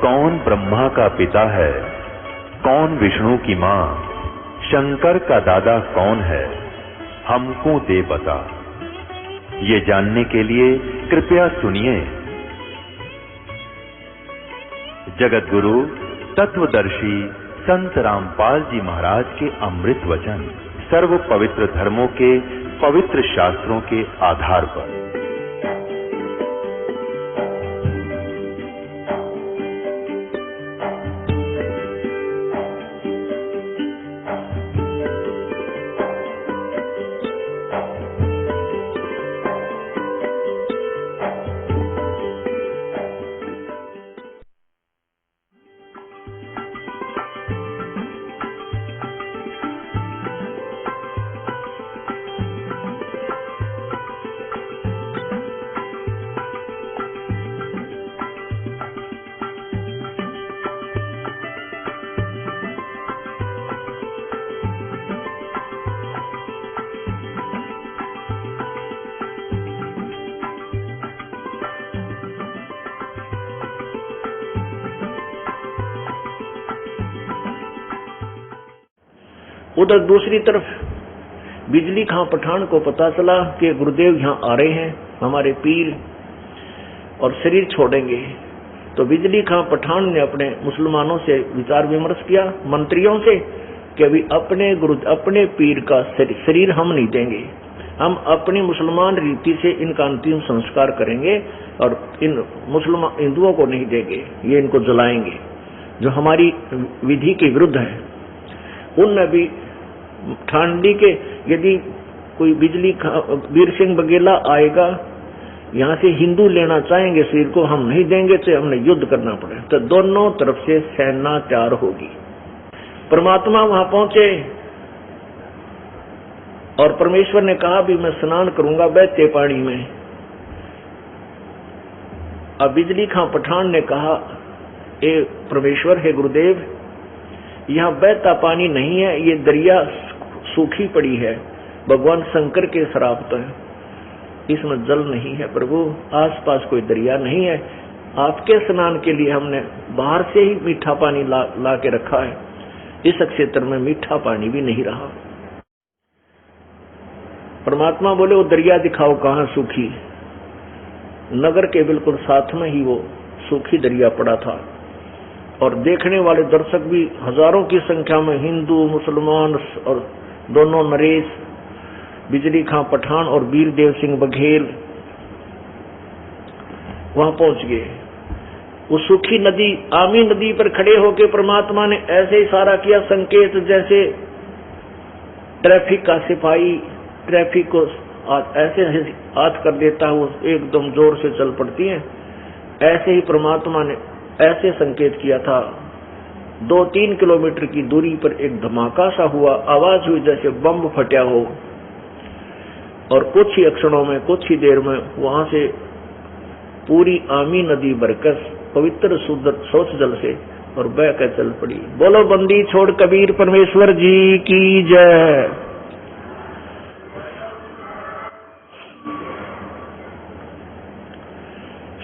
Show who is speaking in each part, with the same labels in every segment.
Speaker 1: कौन ब्रह्मा का पिता है, कौन विष्णु की मां, शंकर का दादा कौन है, हमको दे बता। ये जानने के लिए कृपया सुनिए। जगतगुरु तत्वदर्शी संत रामपाल जी महाराज के अमृत वचन सर्व पवित्र धर्मों के पवित्र शास्त्रों के आधार पर।
Speaker 2: उधर दूसरी तरफ बिजली खां पठान को पता चला कि गुरुदेव यहाँ आ रहे हैं, हमारे पीर, और शरीर छोड़ेंगे। तो बिजली खां पठान ने अपने मुसलमानों से विचार विमर्श किया, मंत्रियों से, कि अभी अपने पीर का शरीर हम नहीं देंगे, हम अपनी मुसलमान रीति से इनका अंतिम संस्कार करेंगे और इन मुसलमान हिंदुओं को नहीं देंगे, ये इनको जलाएंगे, जो हमारी विधि के विरुद्ध है। उन भी ठांडी के यदि कोई वीर सिंह बघेला आएगा यहाँ से हिंदू लेना चाहेंगे शरीर को, हम नहीं देंगे, तो हमने युद्ध करना पड़े। तो दोनों तरफ से सेना तैयार होगी। परमात्मा वहां पहुंचे और परमेश्वर ने कहा भी मैं स्नान करूंगा बहते पानी में। अब बिजली खां पठान ने कहा, ए परमेश्वर, है गुरुदेव, यहाँ बहता पानी नहीं है, ये दरिया सूखी पड़ी है, भगवान शंकर के श्राप तो है, इसमें जल नहीं है प्रभु, आसपास कोई दरिया नहीं है, आपके स्नान के लिए हमने बाहर से ही मीठा पानी ला के रखा है, इस क्षेत्र में मीठा पानी भी नहीं रहा। परमात्मा बोले वो दरिया दिखाओ कहाँ सूखी। नगर के बिल्कुल साथ में ही वो सूखी दरिया पड़ा था और देखने वाले दर्शक भी हजारों की संख्या में, हिंदू मुसलमान और दोनों नरेश, बिजली खां पठान और वीरदेव सिंह बघेल वहां पहुंच गए। उस सूखी नदी, आमी नदी पर खड़े होकर परमात्मा ने ऐसे इशारा किया, संकेत जैसे ट्रैफिक का सिपाही ट्रैफिक को ऐसे हाथ कर देता है, वो एकदम जोर से चल पड़ती है, ऐसे ही परमात्मा ने ऐसे संकेत किया था। 2-3 किलोमीटर की दूरी पर एक धमाका सा हुआ, आवाज हुई जैसे बम फटा हो, और कुछ ही क्षणों में, कुछ ही देर में वहां से पूरी आमी नदी बरकस पवित्र शुद्ध स्वच्छ जल से और बह कर चल पड़ी। बोलो बंदी छोड़ कबीर परमेश्वर जी की जय।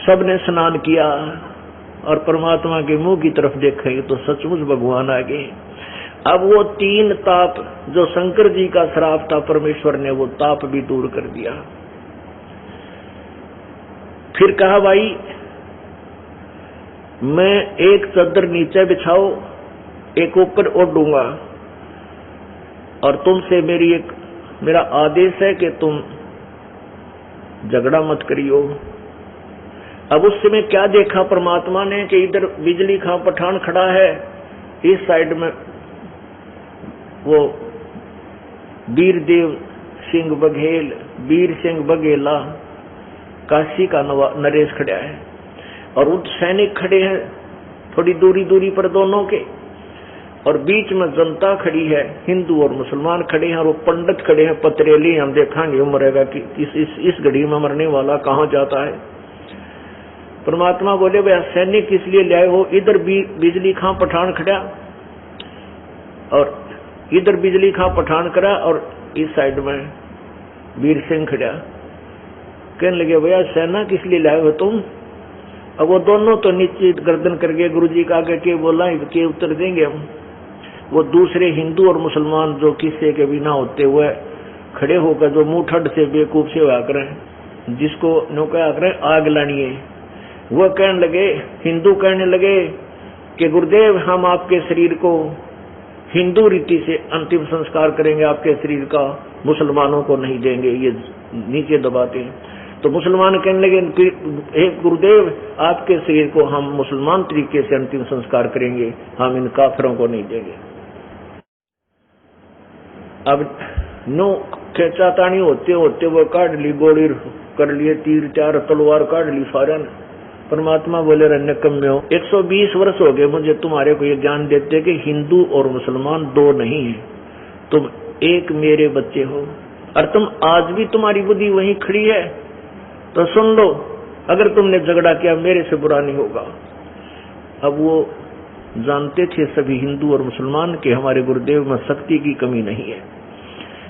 Speaker 2: सबने स्नान किया और परमात्मा के मुंह की तरफ देखेंगे तो सचमुच भगवान आ गए। अब वो 3 ताप जो शंकर जी का श्राप था, परमेश्वर ने वो ताप भी दूर कर दिया। फिर कहा, भाई मैं एक चादर नीचे बिछाओ, एक ऊपर ओढ़ूंगा, और तुमसे मेरा आदेश है कि तुम झगड़ा मत करियो। अब उस समय क्या देखा परमात्मा ने कि इधर बिजली खां पठान खड़ा है, इस साइड में वो वीरदेव सिंह बघेल, वीर सिंह बघेला, काशी का नरेश खड़ा है, और उन सैनिक खड़े हैं थोड़ी दूरी पर दोनों के, और बीच में जनता खड़ी है, हिंदू और मुसलमान खड़े हैं, और वो पंडित खड़े हैं पतरेली, हम देखेंगे मरेगा कि इस घड़ी में मरने वाला कहाँ जाता है। परमात्मा बोले, भाई सैनिक किस लिए लाए हो? इधर बिजली खां पठान खड़ा और इधर बिजली खां पठान खड़ा और इस साइड में वीर सिंह खड़ा। कहने लगे, भैया सेना किस लिए लाए हो तुम? अब वो दोनों तो नीचे गर्दन करके गुरु जी का आगे के बोला के उत्तर देंगे हम। वो दूसरे हिंदू और मुसलमान जो किस्से के बिना होते हुए खड़े होकर जो मुंह ठड से बेवकूफ से हुआ करें, जिसको नौका करें आग लानी है, वो कहने लगे, हिंदू कहने लगे कि गुरुदेव हम आपके शरीर को हिंदू रीति से अंतिम संस्कार करेंगे, आपके शरीर का मुसलमानों को नहीं देंगे, ये नीचे दबाते हैं। तो मुसलमान कहने लगे, हे गुरुदेव आपके शरीर को हम मुसलमान तरीके से अंतिम संस्कार करेंगे, हम इन काफिरों को नहीं देंगे। अब नो खेचातानी होते होते वो काट ली, गोली कर लिए, तीर चार तलवार काट ली सारे ने। परमात्मा बोले रहने कम में हो, 120 वर्ष हो गए मुझे तुम्हारे को ये ज्ञान देते कि हिंदू और मुसलमान दो नहीं है, तुम एक मेरे बच्चे हो, और तुम आज भी तुम्हारी बुद्धि वहीं खड़ी है। तो सुन लो, अगर तुमने झगड़ा किया मेरे से बुरा नहीं होगा। अब वो जानते थे सभी हिंदू और मुसलमान के हमारे गुरुदेव में शक्ति की कमी नहीं है,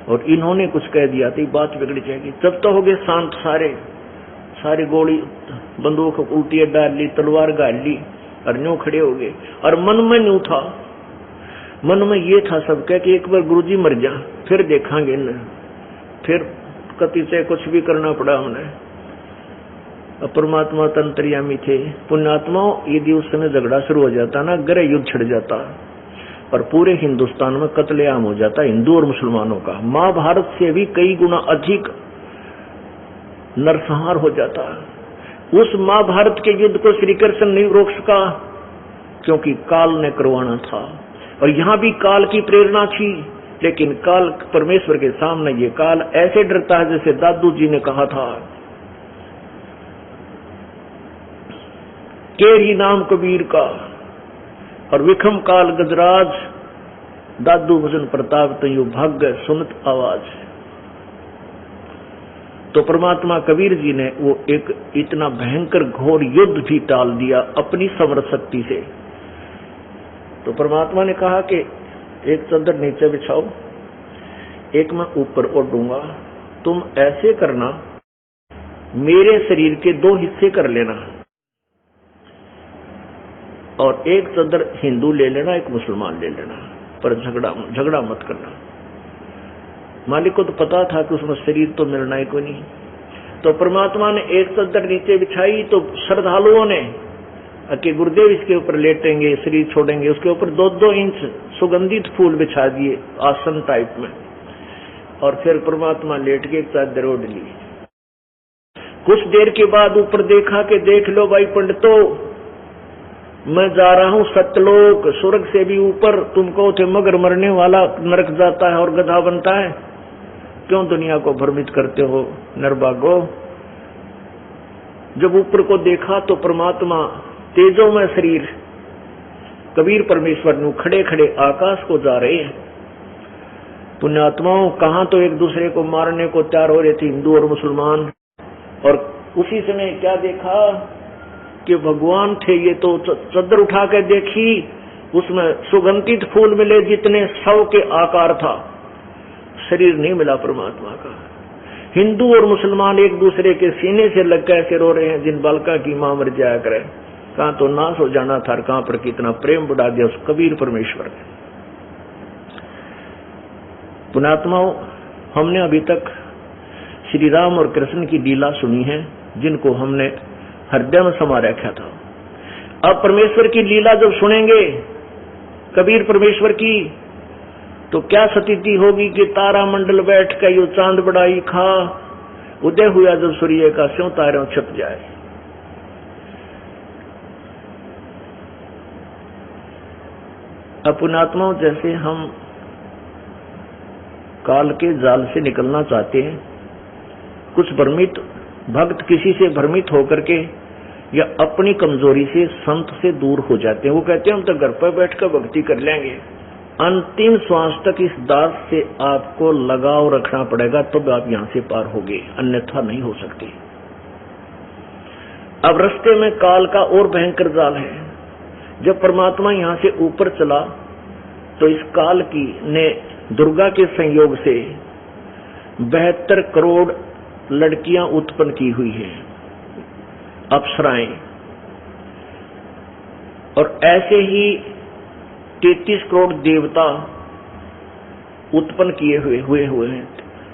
Speaker 2: और इन्होंने कुछ कह दिया तो बात बिगड़ जाएगी। जब तो हो गए शांत, सारे गोली बंदूक उल्टी डाल ली, तलवार गाड़ ली, और न्यू खड़े हो गए। और मन में न्यू था, मन में ये था सबका कि एक बार गुरुजी मर जा फिर देखांगे न, फिर कति से कुछ भी करना पड़ा हमने। परमात्मा तंत्रियामी थे, पुण्यात्माओं यदि उस समय झगड़ा शुरू हो जाता ना, गृह युद्ध छिड़ जाता और पूरे हिंदुस्तान में कत्लेआम हो जाता हिंदू और मुसलमानों का। महाभारत से भी कई गुना अधिक नरसंहार हो जाता। उस महाभारत के युद्ध को श्री कृष्ण नहीं रोक सका क्योंकि काल ने करवाना था, और यहां भी काल की प्रेरणा थी, लेकिन काल परमेश्वर के सामने ये काल ऐसे डरता है जैसे दादू जी ने कहा था, केरी नाम कबीर का और विखम काल गजराज, दादू भजन प्रताप तयु भाग्य सुनत आवाज। तो परमात्मा कबीर जी ने वो एक इतना भयंकर घोर युद्ध भी टाल दिया अपनी समर्थ शक्ति से। तो परमात्मा ने कहा कि एक चादर नीचे बिछाओ, एक मैं ऊपर ओढ़ूंगा, तुम ऐसे करना, मेरे शरीर के 2 हिस्से कर लेना, और एक चादर हिंदू ले लेना, एक मुसलमान ले लेना, पर झगड़ा मत करना। मालिक को तो पता था कि उसमें शरीर तो मिलना ही कोई नहीं। तो परमात्मा ने एक चादर नीचे बिछाई, तो श्रद्धालुओं ने कि गुरुदेव इसके ऊपर लेटेंगे, शरीर छोड़ेंगे, उसके ऊपर 2-2 इंच सुगंधित फूल बिछा दिए आसन टाइप में, और फिर परमात्मा लेट के एक चादर ओढ़ ली। कुछ देर के बाद ऊपर देखा कि देख लो भाई पंडितों, मैं जा रहा हूं सत्यलोक, स्वर्ग से भी ऊपर। तुमको थे मगर मरने वाला नरक जाता है और गधा बनता है, क्यों दुनिया को भ्रमित करते हो निर्भागो। जब ऊपर को देखा तो परमात्मा तेजोमय शरीर कबीर परमेश्वर नु खड़े खड़े आकाश को जा रहे हैं। पुण्यात्माओं, कहां तो एक दूसरे को मारने को तैयार हो रहे थे हिंदू और मुसलमान, और उसी समय क्या देखा कि भगवान थे। ये तो चद्दर उठा कर देखी, उसमें सुगंधित फूल मिले जितने 100 के आकार था, शरीर नहीं मिला परमात्मा का। हिंदू और मुसलमान एक दूसरे के सीने से लग कैसे रो रहे हैं, जिन बालका की मां मर जाया करे, कहां तो नाश हो जाना था, कहां पर कितना प्रेम बढ़ा दिया उस कबीर परमेश्वर ने। पुण्यात्माओं, हमने अभी तक श्री राम और कृष्ण की लीला सुनी है, जिनको हमने हृदय में समा रखा था। अब परमेश्वर की लीला जब सुनेंगे कबीर परमेश्वर की, तो क्या स्थिति होगी कि तारा मंडल बैठ कर यो चांद बढ़ाई खा, उदय हुआ जब सूर्य का स्यों तारों छप जाए। पुण्यात्माओं, जैसे हम काल के जाल से निकलना चाहते हैं, कुछ भ्रमित भक्त किसी से भ्रमित होकर के या अपनी कमजोरी से संत से दूर हो जाते हैं। वो कहते हैं हम तो घर पर बैठकर भक्ति कर लेंगे। अंतिम श्वास तक इस दास से आपको लगाव रखना पड़ेगा, तब आप यहां से पार होगे, अन्यथा नहीं हो सकते। अब रास्ते में काल का और भयंकर जाल है। जब परमात्मा यहां से ऊपर चला तो इस काल की ने दुर्गा के संयोग से 72 करोड़ लड़कियां उत्पन्न की हुई है, अप्सराएं, और ऐसे ही 33 करोड़ देवता उत्पन्न किए हुए हैं।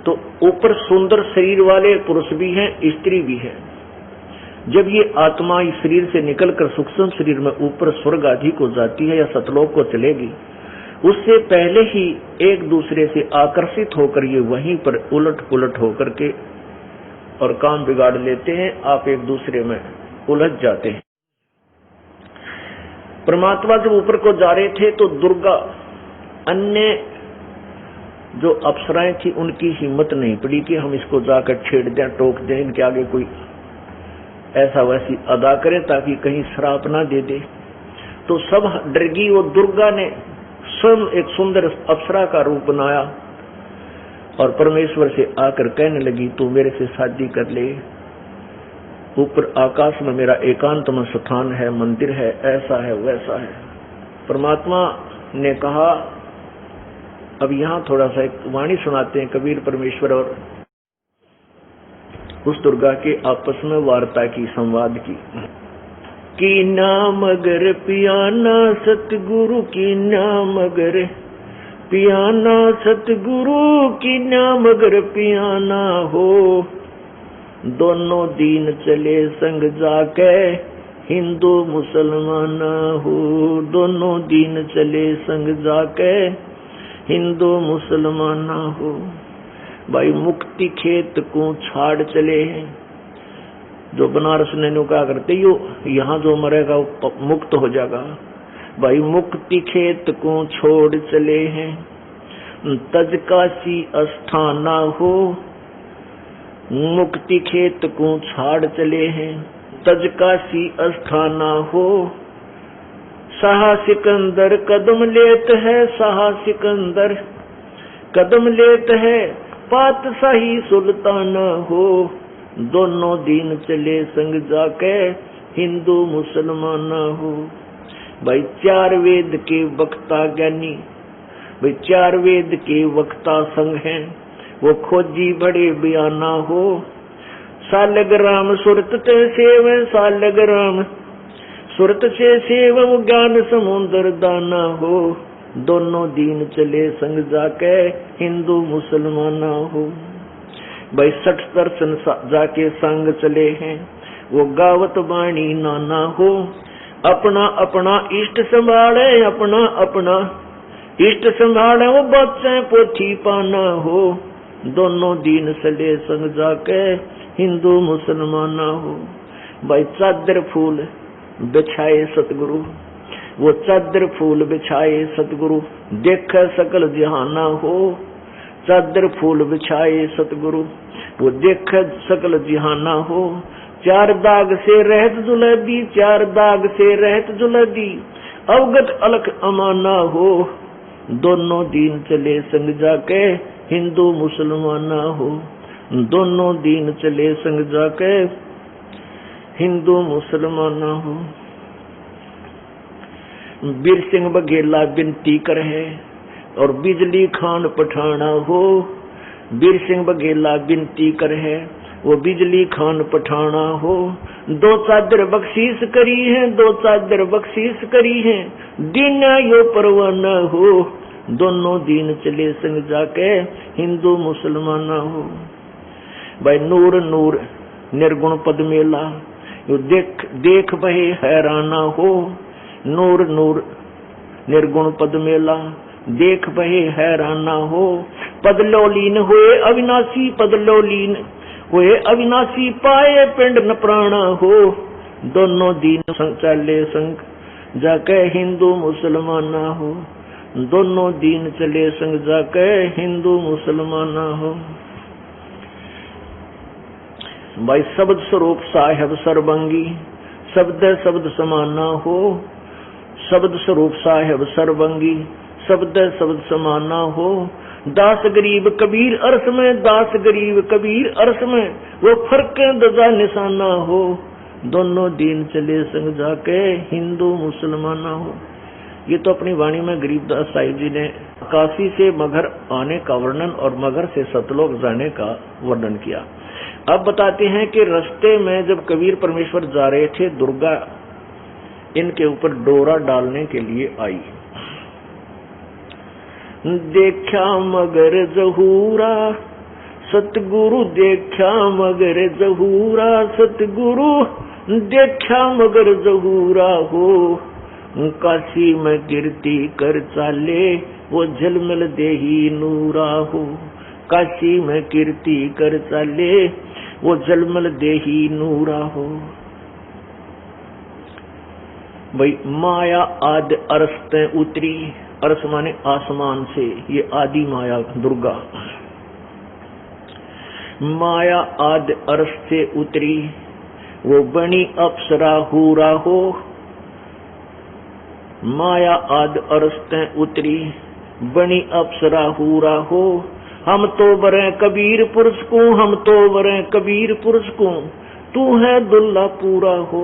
Speaker 2: तो ऊपर सुंदर शरीर वाले पुरुष भी हैं, स्त्री भी है। जब ये आत्मा इस शरीर से निकलकर सूक्ष्म शरीर में ऊपर स्वर्ग आदि को जाती है या सतलोक को चलेगी, उससे पहले ही एक दूसरे से आकर्षित होकर ये वहीं पर उलट पुलट होकर के और काम बिगाड़ लेते हैं। आप एक दूसरे में उलझ जाते हैं। परमात्मा जब ऊपर को जा रहे थे तो दुर्गा, अन्य जो अप्सराएं थी, उनकी हिम्मत नहीं पड़ी कि हम इसको जाकर छेड़ दें, टोक दें, इनके आगे कोई ऐसा वैसी अदा करें ताकि कहीं श्राप ना दे दे। तो सब डर गई। वो दुर्गा ने स्वयं एक सुंदर अप्सरा का रूप बनाया और परमेश्वर से आकर कहने लगी, तू मेरे से शादी कर ले, ऊपर आकाश में मेरा एकांत में स्थान है, मंदिर है, ऐसा है वैसा है। परमात्मा ने कहा, अब यहाँ थोड़ा सा एक वाणी सुनाते हैं कबीर परमेश्वर और उस दुर्गा के आपस में वार्ता की, संवाद की नाम अगर पियाना सतगुरु की नाम अगर पियाना सतगुरु की नाम अगर पियाना हो, दोनों दीन चले संग जाके हिंदू मुसलमान हो, दोनों दीन चले संग जाके हिंदू मुसलमान हो। भाई मुक्ति खेत को छाड़ चले हैं। जो बनारस नैनो क्या करते, यो यहाँ जो मरेगा वो मुक्त हो जाएगा। भाई मुक्ति खेत को छोड़ चले हैं, तज काशी अस्थाना हो, मुक्ति खेत को छाड़ चले हैं, तज काशी अस्थाना हो। शाह सिकंदर कदम लेत है, शाह सिकंदर कदम लेत है, पातशाही सुल्ताना हो, दोनों दीन चले संग जाके हिंदू मुसलमान हो। भाई चार वेद के वक्ता ज्ञानी, भाई चार वेद के वक्ता संग हैं, वो खोजी बड़े बयाना हो। सालग्राम सुरत ते सेव, सालग्राम सुरत से सेव, ज्ञान समुद्र दाना हो, दोनों दीन चले संग जाके हिंदू मुसलमान हो। भाई 60 दर्शन जाके संग चले हैं, वो गावत बाणी नाना हो। अपना अपना इष्ट संभाले, अपना अपना इष्ट संभाले, वो बच्चे पोथी पाना हो, दोनों दीन चले संग जाके हिंदू मुसलमान हो। भाई चादर फूल बिछाए सतगुरु, वो चादर फूल बिछाए सतगुरु, देख सकल जहाना हो। चादर फूल बिछाए सतगुरु, वो देख सकल जहाना हो। चार दाग से रहत जुलदी, चार दाग से रहत जुलदी, अवगत अलख अमाना हो, दोनों दीन चले संग जाके हिंदू मुसलमान हो, दोनों दीन चले संग जाके हिंदू मुसलमान हो। बीर सिंह बघेला विनती कर है और बिजली खान पठाना हो। बीर सिंह बघेला विनती कर है, वो बिजली खान पठाना हो। दो चादर बख्शीश करी है, दो चादर बख्शीश करी है, दिन यो परवाना हो, दोनों दीन चले संग जाके हिंदू मुसलमान हो। भाई नूर नूर निर्गुण पद मेला, यो देख देख बहे हैराना हो। नूर नूर निर्गुण पद मेला, देख बहे हैराना हो। पद लोलीन हुए अविनाशी, पद लोलीन हुए अविनाशी, पाए पिंड न प्राणा हो, दोनों दीन संग चले संग जाके हिंदू मुसलमान हो, दोनों दीन चले संग जाके हिंदू मुसलमान हो। भाई शब्द स्वरूप साहेब सर्वंगी, शब्द शब्द समाना हो। शब्द स्वरूप साहेब सर्वंगी, शब्द शब्द समाना हो। दास गरीब कबीर अरस में, दास गरीब कबीर अरस में, वो फर्क दजा निशाना हो, दोनों दीन चले संग जाके हिंदू मुसलमान हो। ये तो अपनी वाणी में गरीबदास साहिब जी ने काशी से मगर आने का वर्णन और मगर से सतलोक जाने का वर्णन किया। अब बताते हैं कि रास्ते में जब कबीर परमेश्वर जा रहे थे, दुर्गा इनके ऊपर डोरा डालने के लिए आई। देखा मगर जहूरा सतगुरु, देखा मगर जहूरा सतगुरु, देखा मगर जहूरा हो। काशी में कीर्ति कर चाले वो झलमल देही नूरा हो। काशी में कीर्ति कर चाले वो झलमल देही नूरा हो। भाई माया आदि अरस ते उतरी, अरस माने आसमान से, ये आदि माया दुर्गा। माया आदि अरस से उतरी वो बनी अप्सरा हूरा हो। माया आदि अरस ते उतरी बनी अप्सरा हूरा हो। हम तो बरे कबीर पुरुष को, हम तो बरे कबीर पुरुष को, तू है दुल्ला पूरा हो।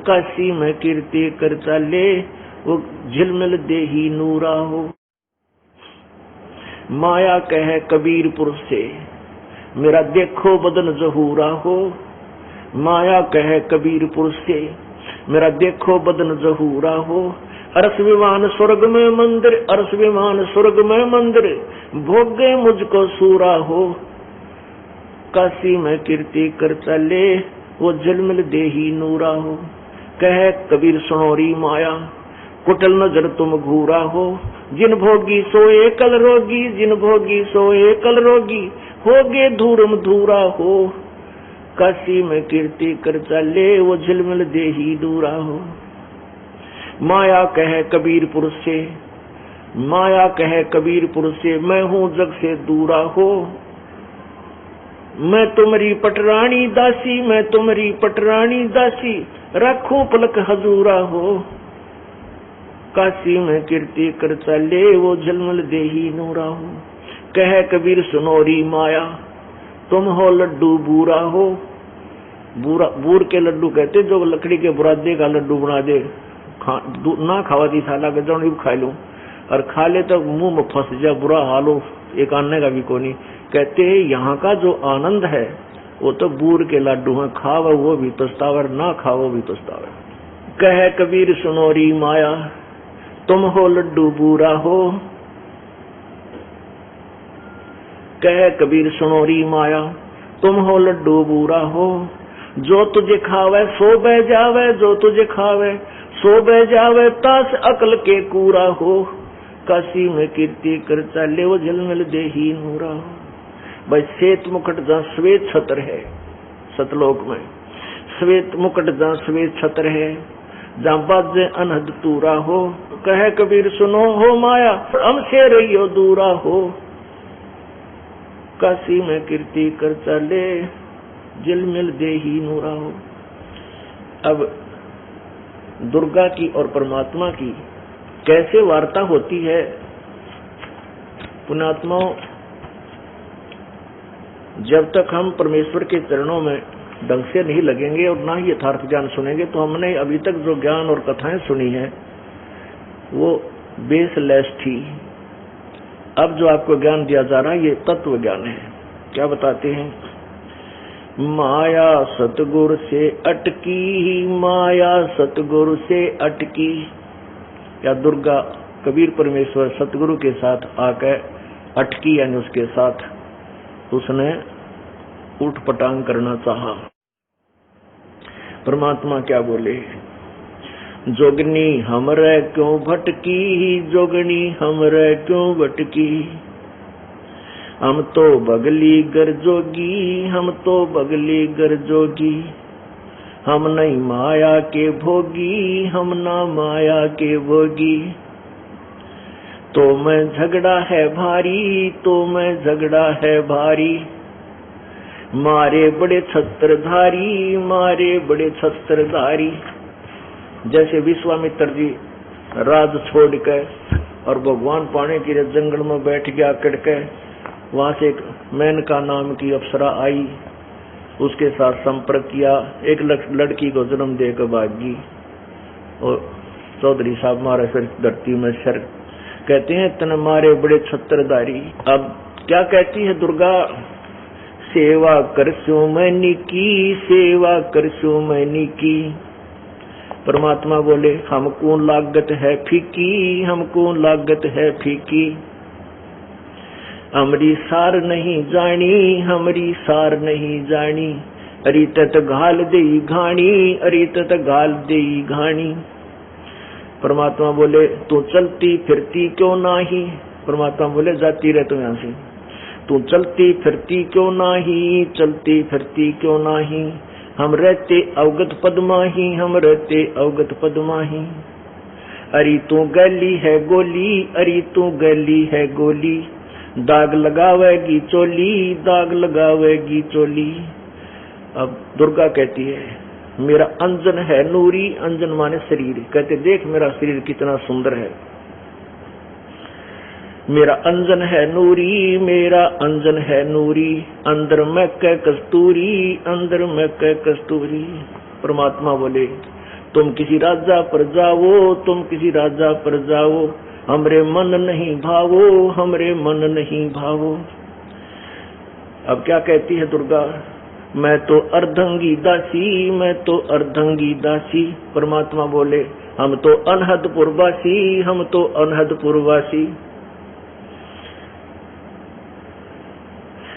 Speaker 2: काशी में कीर्ति कर चाले वो झिलमिल देही नूरा हो। माया कहे कबीर पुरुष से, मेरा देखो बदन जहूरा हो। माया कहे कबीर पुरुष से, मेरा देखो बदन जहूरा हो। अरस विमान स्वर्ग में मंदिर, अरस विमान स्वर्ग में मंदिर, भोगे मुझको सूरा हो। काशी में कीर्ति कर चले वो झलमिल देही नूरा हो। कहे कबीर सुनोरी माया, कुटल नजर तुम घूरा हो। जिन भोगी सोए कल रोगी, जिन भोगी सोए कल रोगी, होगे धूरम धूरा हो। काशी में कीर्ति कर चले वो झलमिल देही दूरा हो। माया कहे कबीर पुरुष से, माया कहे कबीर पुरुष से, मैं हूँ जग से दूरा हो। मैं तुम्हारी पटरानी दासी, मैं तुम्हारी पटरानी दासी, रखूं पलक हजूरा हो। काशी में कीर्ति कर चले वो झलमल देही नूरा हो। कहे कबीर सुनोरी माया, तुम हो लड्डू बूरा हो। बूरा, बूर के लड्डू कहते जो लकड़ी के बुरादे का लड्डू बना दे, ना खावा दी साला के जो खा लूं, और खा ले तो मुंह में फंस जा, बुरा हाल हो, एक आने का भी को नहीं। कहते हैं यहाँ का जो आनंद है वो तो बूर के लड्डू हैं, खाओ वो भी पछतावर, ना खाओ भी पछतावर। कहे कबीर सुनोरी माया, तुम हो लड्डू बूरा हो। कहे कबीर सुनोरी माया, तुम हो लड्डू बूरा हो। जो तुझे खावे सो बह जावे, जो तुझे खावे सो बह जावे, तास अकल के कूरा हो। काशी में कीर्ति कर चले वो झलमिल देही नूरा हो। भाई श्वेत मुकुट जहाँ श्वेत छत्र है, सतलोक में श्वेत मुकुट जहाँ श्वेत छत्र है, जहाँ बाजे अनहद तूरा हो। कहे कबीर सुनो हो माया, हमसे रहियो दूरा हो। काशी में कीर्ति कर चले झलमिल देही नूरा हो। अब दुर्गा की और परमात्मा की कैसे वार्ता होती है, पुण्यात्माओं, जब तक हम परमेश्वर के चरणों में ढंग से नहीं लगेंगे और ना ही यथार्थ ज्ञान सुनेंगे, तो हमने अभी तक जो ज्ञान और कथाएं सुनी है वो बेसलेस थी। अब जो आपको ज्ञान दिया जा रहा है ये तत्व ज्ञान है। क्या बताते हैं? माया सतगुरु से अटकी, माया सतगुरु से अटकी। या दुर्गा कबीर परमेश्वर सतगुरु के साथ आकर अटकी, यानी उसके साथ उसने उठ पटांग करना चाहा। परमात्मा क्या बोले? जोगनी हमरे क्यों भटकी, जोगनी हमरे क्यों भटकी। हम तो बगली गर जोगी, हम तो बगली गर जोगी। हम नहीं माया के भोगी, हम ना माया के भोगी। तो मैं झगड़ा है भारी, तो मैं झगड़ा है भारी। मारे बड़े छत्रधारी, मारे बड़े छत्रधारी। जैसे विश्वामित्र जी राज छोड़कर और भगवान पाने के लिए जंगल में बैठ गया कड़के, वहां से एक मेनका नाम की अप्सरा आई, उसके साथ संपर्क किया, एक लड़की को जन्म देकर भागी। और चौधरी साहब मारे फिर धरती में सर, कहते हैं तन मारे बड़े छत्रधारी। अब क्या कहती है दुर्गा? सेवा करसू मैनी की, सेवा करसू मैनी की। परमात्मा बोले हमको लागत है फीकी, हमको लागत है फीकी, हमरी सार नहीं जानी, हमरी सार नहीं जानी, अरी तत घाल देई घाणी, अरी तत घाल देई घाणी। परमात्मा बोले तू चलती फिरती क्यों नाही, परमात्मा बोले जाती रह तू यहाँ से, तू चलती फिरती क्यों नाही, चलती फिरती क्यों नाही, हम रहते अवगत पद्माही, हम रहते अवगत पद्माही। अरी तू गली है गोली, अरी तू गली है गोली, दाग लगावेगी चोली, दाग लगावेगी चोली। अब दुर्गा कहती है मेरा अंजन है नूरी, अंजन माने शरीर, कहते देख मेरा शरीर कितना सुंदर है, मेरा अंजन है नूरी, मेरा अंजन है नूरी, अंदर में कै कस्तूरी, अंदर में कै कस्तूरी। परमात्मा बोले तुम किसी राजा पर जाओ, तुम किसी राजा पर जाओ, हमरे मन नहीं भावो, हमरे मन नहीं भावो। अब क्या कहती है दुर्गा, मैं तो अर्धंगी दासी, मैं तो अर्धंगी दासी। परमात्मा बोले हम तो अनहदपुर वासी, हम तो अनहदपुर वासी,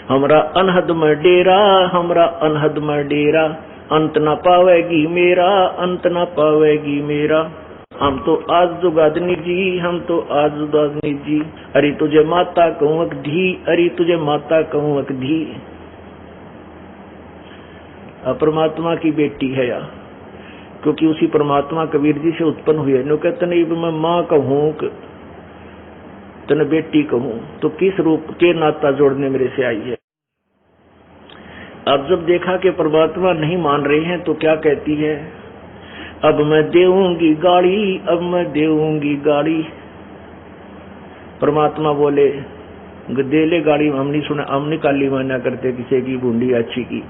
Speaker 2: हमरा अनहद में डेरा, हमरा अनहद में डेरा, अंत न पावेगी मेरा, अंत न पावेगी मेरा। हम तो आज जुगादनी जी, हम तो आज जुगादनी जी, अरे तुझे माता कहूँ एक धी, अरे तुझे माता कहूँ एक धी। परमात्मा की बेटी है या, क्योंकि उसी परमात्मा कबीर जी से उत्पन्न हुई है। नो कहते नहीं मैं माँ कहूँ तने बेटी कहूँ, तो किस रूप के नाता जोड़ने मेरे से आई है। अब जब देखा कि परमात्मा नहीं मान रहे हैं तो क्या कहती है, अब मैं देऊंगी गाड़ी, अब मैं देऊंगी गाड़ी। परमात्मा बोले दे ले गाड़ी, हम नहीं सुना, हम नहीं काली माना करते किसी की बूंदी अच्छी की,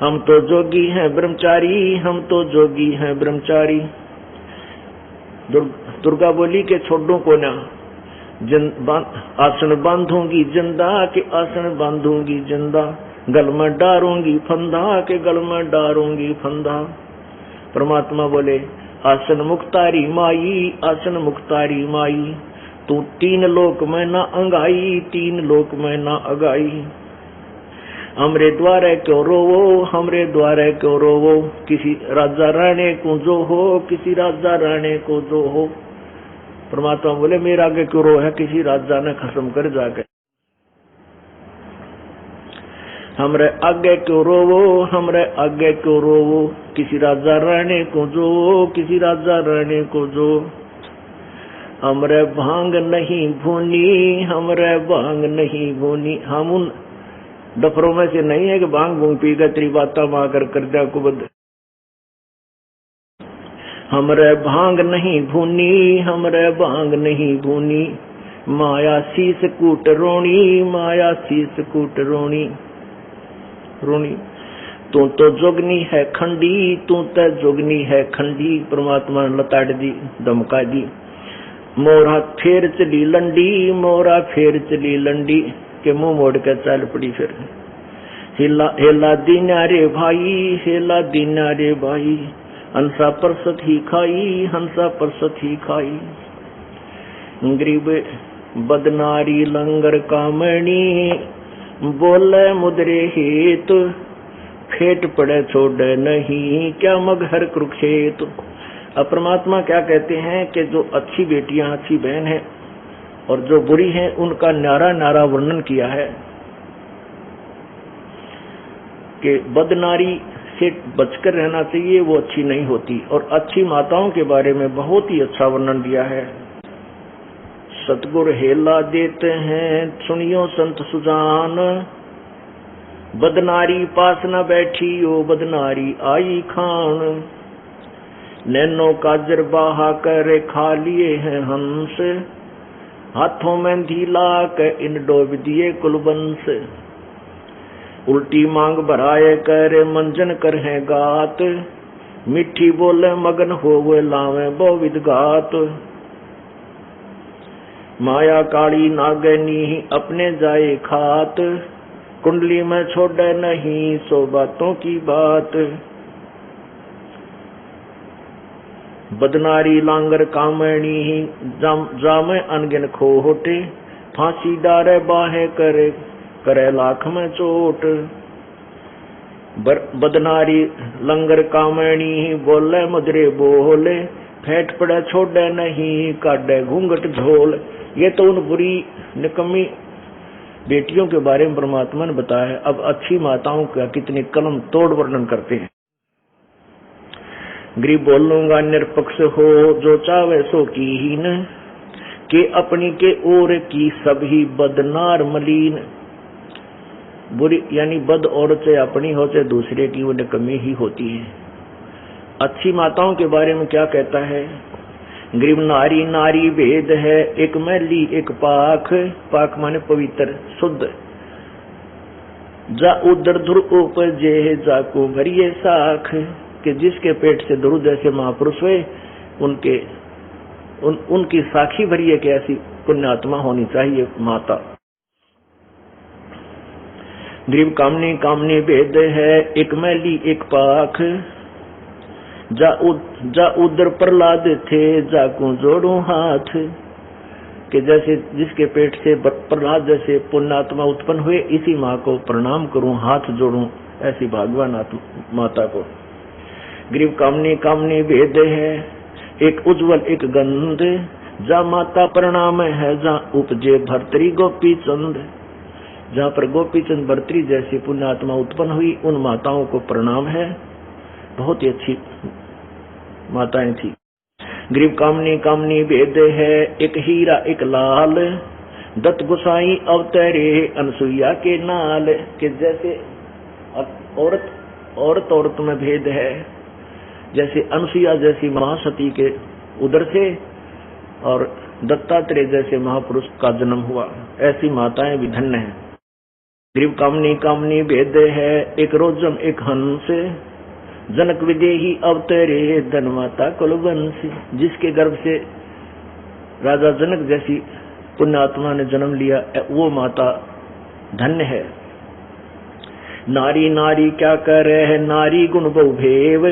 Speaker 2: हम तो जोगी हैं ब्रह्मचारी, हम तो जोगी हैं ब्रह्मचारी। दुर्गा बोली के छोड़ो को ना, आसन बांधूंगी जिंदा के आसन बांधूंगी जिंदा, गल में डारूंगी फंदा के गल में डारूंगी फंदा। परमात्मा बोले आसन मुक्तारी माई, आसन मुक्तारी माई, तू तीन लोक में ना अंगाई, तीन लोक में ना अगाई। हमरे द्वारे क्यों रोवो, हमरे द्वारे क्यों रोवो, किसी राजा राणे को जो हो, किसी राजा राणे को जो हो। परमात्मा बोले मेरा आगे क्यों रो है, किसी राजा ने खत्म कर जाके। हमरे आगे क्यों रोवो, हमरे आगे क्यों रोवो, किसी राजा राणे को जो, किसी राजा राणे को जो। हमरे भांग नहीं भूनी, हमरे भांग नहीं भूनी। हम उन डफरों में से नहीं है कि भांग भूंग पी कर तेरी बाता मां कर दिया कुबद। हमरे भांग नहीं भूनी, हमरे भांग नहीं भूनी, माया शीस कूट रोणी, माया शीस कूट रोणी रोणी। तू तो जोगनी है खंडी, तू तो जोगनी है खंडी। परमात्मा ने लताड़ दी, धमका दी। मोरा फेर चली लंडी, मोरा फेर चली लंडी, के मुंह मोड़ के चल पड़ी। फिर हिला हेला दीना रे भाई, हेला दीना रे भाई, हंसा परसत ही खाई, हंसा परसत ही खाई। गरीब बदनारी लंगर कामणी, बोले मुद्रे हेतु, फेट पड़े छोड़े नहीं, क्या मगहर कुरुक्षेत्र। अब परमात्मा क्या कहते हैं कि जो अच्छी बेटियां, अच्छी बहन है, और जो बुरी हैं उनका न्यारा न्यारा वर्णन किया है कि बदनारी से बचकर रहना चाहिए, वो अच्छी नहीं होती। और अच्छी माताओं के बारे में बहुत ही अच्छा वर्णन दिया है। सतगुरु हेला देते हैं सुनियो संत सुजान, बदनारी पास न बैठी ओ बदनारी आई खान। नैनो काजर बाहा कर खा लिए हैं हंस, हाथों में ढीला के इन डोब दिए कुलबंस। उल्टी मांग भराए कर मंजन कर है गात, मिठी बोले मगन होवे लावे बहुविध गात। माया काली नागनी अपने जाए खात, कुंडली में छोड़े नहीं सो बातों की बात। बदनारी लांगर कामणी ही जामे अनगिन खोटे, फांसी डारे बाहे करे करे लाख में चोट। बदनारी लंगर कामणी ही बोले मधुरे बोले, फेंट पड़े छोड़े नहीं काटे घूंघट झोल। ये तो उन बुरी निकम्मी बेटियों के बारे में परमात्मा ने बताया है। अब अच्छी माताओं का कितनी कलम तोड़ वर्णन करते हैं। गरीब बोलूंगा निरपक्ष हो जो चावे सो कीन, के अपनी के ओर की सभी बदनार मलीन। बुरी यानी बद औरत से अपनी हो चाहे दूसरे की, वो निकम्मी ही होती है। अच्छी माताओं के बारे में क्या कहता है? गरीब नारी नारी भेद है, एक मैली एक पाख। पाख माने पवित्र शुद्ध। जा उदर धुर उपजे जाको भरिये साख, कि जिसके पेट से दुरु जैसे महापुरुष हुए उनकी साखी भरिये कि ऐसी पुण्यात्मा होनी चाहिए माता। गरीब कामनी कामनी भेद है, एक मैली एक पाख। जा उदर प्रहलाद थे जाकू जोड़ू हाथ, कि जैसे जिसके पेट से प्रहलाद जैसे पुण्यात्मा उत्पन्न हुए, इसी माँ को प्रणाम करूं, हाथ जोड़ूं, ऐसी भागवान माता को। गरीब कामनी कामनी भेद है, एक उज्जवल एक गंध। जा माता प्रणाम है जहाँ उपजे भर्तरी गोपी चंद, जहाँ पर गोपी चंद भर्तरी जैसी पुण्यात्मा उत्पन्न हुई, उन माताओं को प्रणाम है। बहुत ही अच्छी माताएं थी। गरीब कामनी कामनी भेद है, एक हीरा एक लाल। दत्त गोसाई अवतरे अनसुईया के नाल, कि जैसे औरत में भेद है, जैसे अनसुईया जैसी महासती के उदर से और दत्तात्रेय जैसे महापुरुष का जन्म हुआ, ऐसी माताएं भी धन्य हैं। गरीब कामनी कामनी भेद है, एक रोजम एक हंस। जनक विदेही अवतरे धनमाता कुलवंश, जिसके गर्भ से राजा जनक जैसी पुण्यात्मा ने जन्म लिया, वो माता धन्य है। नारी नारी क्या करे है, नारी गुण बहुभेव।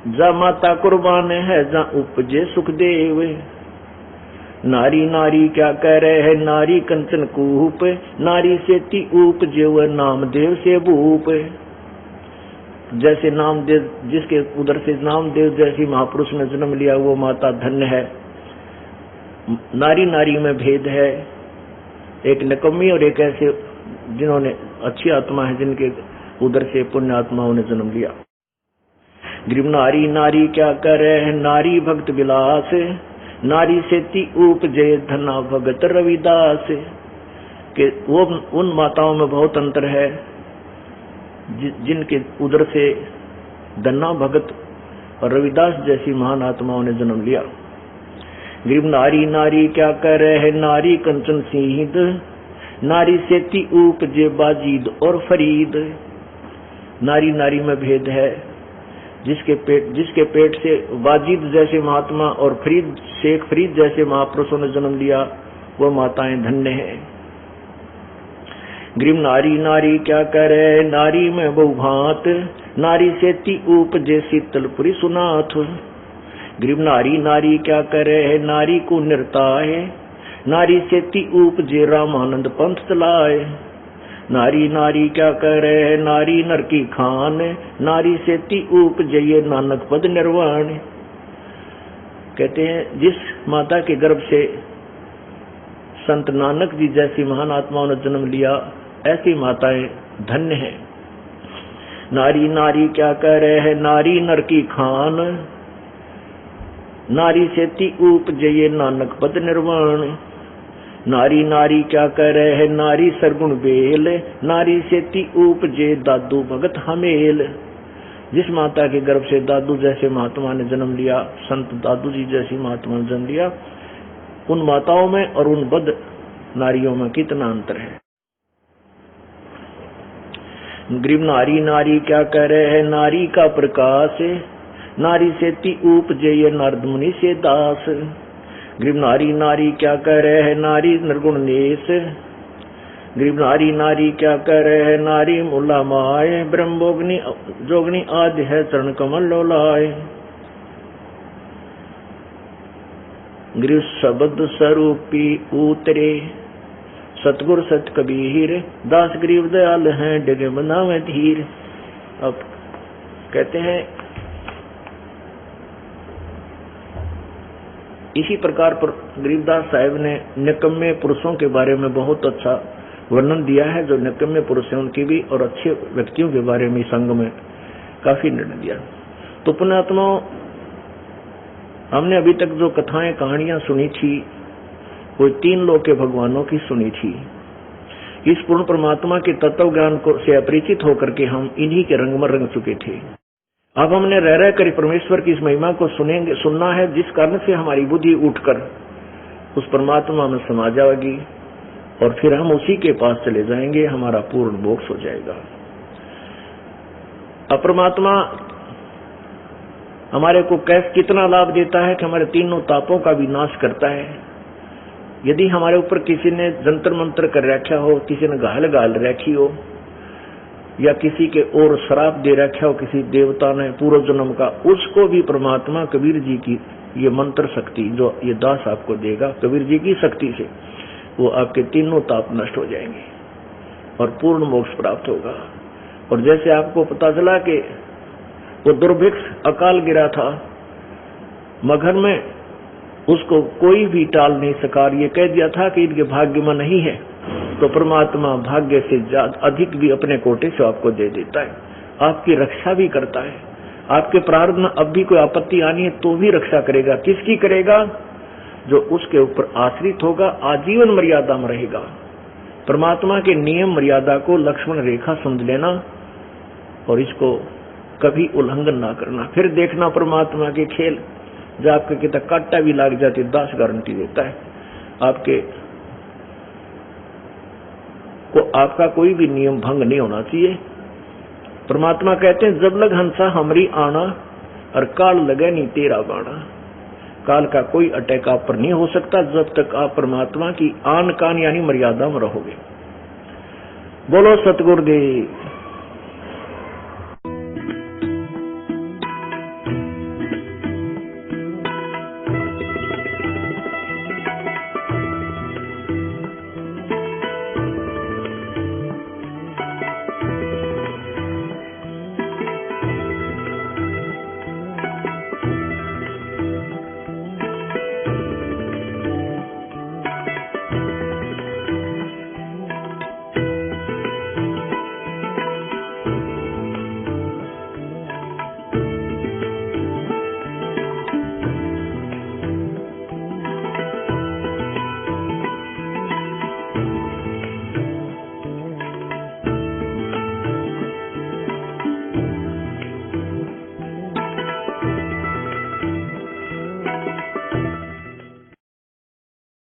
Speaker 2: जा माता कुर्बान है जहाँ उपजे सुखदेव। नारी नारी क्या कह रहे है, नारी कंचन कूप। नारी से ती उपजे वह नामदेव से भूप। जैसे नामदेव, जिसके उधर से नामदेव जैसी महापुरुष ने जन्म लिया, वो माता धन्य है। नारी नारी में भेद है, एक निकम्मी और एक ऐसे जिन्होंने अच्छी आत्मा है, जिनके उधर से पुण्य आत्माओं ने जन्म लिया। गरीब नारी नारी क्या करे है, नारी भक्त विलास। नारी से ती उपजे धना भगत रविदास, कि वो उन माताओं में बहुत अंतर है जिनके उदर से धन्ना भगत और रविदास जैसी महान आत्माओं ने जन्म लिया। गरीब नारी नारी क्या कर रहे है, नारी कंचन सीध। नारी से ती उपजे बाजीद और फरीद। नारी नारी में भेद है, जिसके पेट से वाजिद जैसे महात्मा और शेख फरीद जैसे महापुरुषों ने जन्म लिया, वो माताएं धन्य हैं। गरीब नारी नारी क्या करे, नारी में बहुभांत। नारी से ती उपजे शीतलपुरी सुनाथ। गरीब नारी नारी क्या करे, नारी को निर्ताए। नारी से ती उपजे रामानंद पंथ चलाए। नारी नारी क्या करे, नारी नर की खान। नारी से ती उपजे ये नानक पद निर्वाण। कहते हैं जिस माता के गर्भ से संत नानक जी जैसी महान आत्माओं ने जन्म लिया, ऐसी माताएं धन्य हैं। नारी नारी क्या कह रहे हैं, नारी नर की खान। नारी से ती उपजे ये नानक पद निर्वाण। नारी नारी क्या कह रहे हैं, नारी सरगुण बेल। नारी से ती उपजे दादू भगत हमेल। जिस माता के गर्भ से दादू जैसे महात्मा ने जन्म लिया, संत दादू जी जैसी महात्मा ने जन्म लिया, उन माताओं में और उन बद नारियों में कितना अंतर है। गरीब नारी नारी क्या कह रहे हैं, नारी का प्रकाश। नारी से ती उपजे ये नारद मुनि से दास। गरीब नारी नारी क्या कह रहे हैं, नारी निर्गुण नेश। गरीब नारी नारी क्या कह रहे हैं, नारी मुला माए। ब्रह्मोग्नि जोगनी आदि है चरण कमल लोलाए। गृह शब्द स्वरूपी उतरे, सतगुर सत कबीर, दास गरीब दयाल हैं, डगे बनावे धीर। अब कहते हैं इसी प्रकार पर गरीबदास साहिब ने निकम्मे पुरुषों के बारे में बहुत अच्छा वर्णन दिया है। जो निकम्मे पुरुष हैं उनकी भी, और अच्छे व्यक्तियों के बारे में संग में काफी निर्णय दिया। तो पुण्यात्माओं, हमने अभी तक जो कथाएं कहानियां सुनी थी वो 3 लोक के भगवानों की सुनी थी। इस पूर्ण परमात्मा के तत्व ज्ञान को से अपरिचित होकर के हम इन्हीं के रंग में रंग चुके थे। अब हमने रह रह कर परमेश्वर की इस महिमा को सुनना है, जिस कारण से हमारी बुद्धि उठकर उस परमात्मा में समा जाएगी और फिर हम उसी के पास चले जाएंगे, हमारा पूर्ण मोक्ष हो जाएगा। अब परमात्मा हमारे को कितना लाभ देता है कि हमारे तीनों तापों का विनाश करता है। यदि हमारे ऊपर किसी ने जंतर मंत्र कर रखा हो, किसी ने गाल रखी हो, या किसी के और श्राप दे रखा हो किसी देवता ने पूर्व जन्म का, उसको भी परमात्मा कबीर जी की ये मंत्र शक्ति जो ये दास आपको देगा, कबीर जी की शक्ति से वो आपके तीनों ताप नष्ट हो जाएंगे और पूर्ण मोक्ष प्राप्त होगा। और जैसे आपको पता चला कि वो दुर्भिक्ष अकाल गिरा था मगहर में, उसको कोई भी टाल नहीं सका, ये कह दिया था कि इनके भाग्य में नहीं है, तो परमात्मा भाग्य से अधिक भी अपने कोटे से आपको दे देता है, आपकी रक्षा भी करता है। आपके प्रारब्ध में अब भी कोई आपत्ति आनी है तो भी रक्षा करेगा। किसकी करेगा? जो उसके ऊपर आश्रित होगा, आजीवन मर्यादा में रहेगा। परमात्मा के नियम मर्यादा को लक्ष्मण रेखा समझ लेना और इसको कभी उल्लंघन ना करना। फिर देखना परमात्मा के खेल, जब आपके कितना काटा भी लाग जाती, दास गारंटी देता है आपके को, आपका कोई भी नियम भंग नहीं होना चाहिए। परमात्मा कहते हैं जब लग हंसा हमरी आना, और काल लगे नहीं तेरा बाणा। काल का कोई अटैक आप पर नहीं हो सकता जब तक आप परमात्मा की आन कान यानी मर्यादा में रहोगे। बोलो सतगुरुदेव।